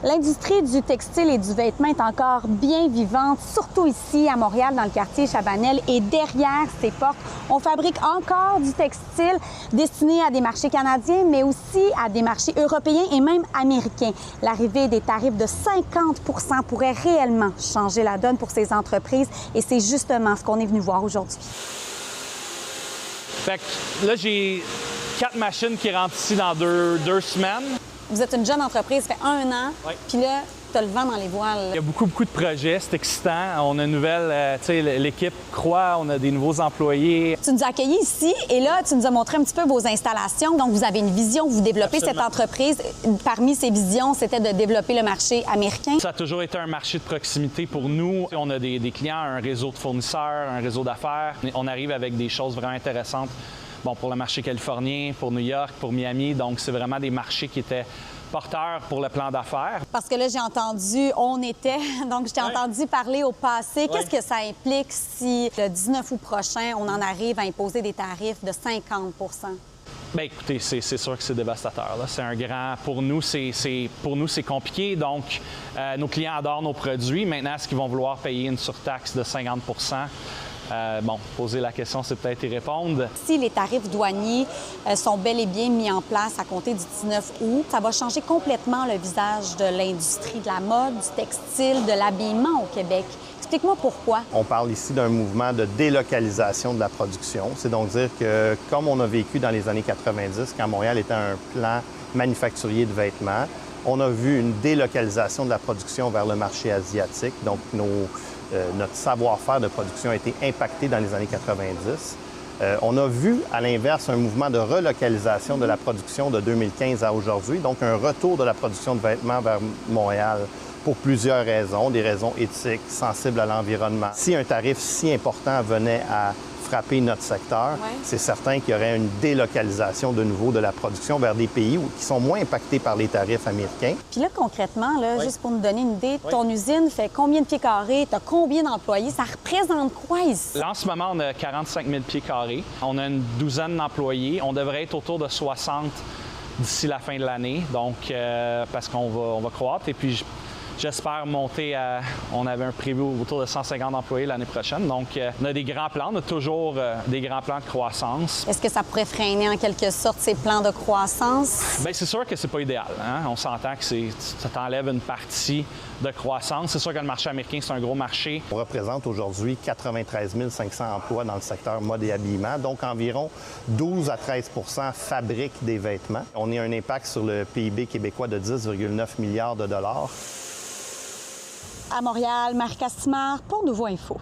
L'industrie du textile et du vêtement est encore bien vivante, surtout ici à Montréal, dans le quartier Chabanel. Et derrière ces portes, on fabrique encore du textile destiné à des marchés canadiens, mais aussi à des marchés européens et même américains. L'arrivée des tarifs de 50 pourrait réellement changer la donne pour ces entreprises et c'est justement ce qu'on est venu voir aujourd'hui. Fait que là, j'ai 4 machines qui rentrent ici dans deux semaines. Vous êtes une jeune entreprise, ça fait 1 an, Oui. puis là, tu as le vent dans les voiles. Il y a beaucoup de projets, c'est excitant. On a une nouvelle, tu sais, l'équipe croît, on a des nouveaux employés. Tu nous as accueillis ici et là, tu nous as montré un petit peu vos installations. Donc, vous avez une vision, vous développez Absolument. cette entreprise. Parmi ces visions, c'était de développer le marché américain. Ça a toujours été un marché de proximité pour nous. On a des clients, un réseau de fournisseurs, un réseau d'affaires. On arrive avec des choses vraiment intéressantes. Bon, pour le marché californien, pour New York, pour Miami. Donc, c'est vraiment des marchés qui étaient porteurs pour le plan d'affaires. Parce que là, j'ai entendu, on était, donc je t'ai entendu parler au passé. Qu'est-ce que ça implique si le 19 août prochain, on en arrive à imposer des tarifs de 50 Bien, écoutez, c'est sûr que c'est dévastateur, là. C'est un grand... Pour nous, c'est compliqué. Donc, nos clients adorent nos produits. Maintenant, est-ce qu'ils vont vouloir payer une surtaxe de 50 bon, poser la question, c'est peut-être y répondre. Si les tarifs douaniers sont bel et bien mis en place à compter du 19 août, ça va changer complètement le visage de l'industrie de la mode, du textile, de l'habillement au Québec. Explique-moi pourquoi. On parle ici d'un mouvement de délocalisation de la production. C'est donc dire que, comme on a vécu dans les années 90, quand Montréal était un plan manufacturier de vêtements, on a vu une délocalisation de la production vers le marché asiatique. Donc, notre savoir-faire de production a été impacté dans les années 90. On a vu, à l'inverse, un mouvement de relocalisation de la production de 2015 à aujourd'hui, donc un retour de la production de vêtements vers Montréal pour plusieurs raisons, des raisons éthiques, sensibles à l'environnement. Si un tarif si important venait à frapper notre secteur, c'est certain qu'il y aurait une délocalisation de nouveau de la production vers des pays qui sont moins impactés par les tarifs américains. Puis là, concrètement, là, juste pour nous donner une idée, ton usine fait combien de pieds carrés? Tu as combien d'employés? Ça représente quoi ici? Là, en ce moment, on a 45 000 pieds carrés. On a une douzaine d'employés. On devrait être autour de 60 d'ici la fin de l'année, donc parce qu'on va croître. Et puis, j'espère monter à... On avait un prévu autour de 150 employés l'année prochaine. Donc, on a des grands plans. On a toujours des grands plans de croissance. Est-ce que ça pourrait freiner en quelque sorte ces plans de croissance? Bien, c'est sûr que c'est pas idéal, hein? On s'entend que ça t'enlève une partie de croissance. C'est sûr que le marché américain, c'est un gros marché. On représente aujourd'hui 93 500 emplois dans le secteur mode et habillement. Donc, environ 12 à 13 fabriquent des vêtements. On a un impact sur le PIB québécois de 10,9 milliards de dollars. À Montréal, Marie Castimard pour Nouveau Info.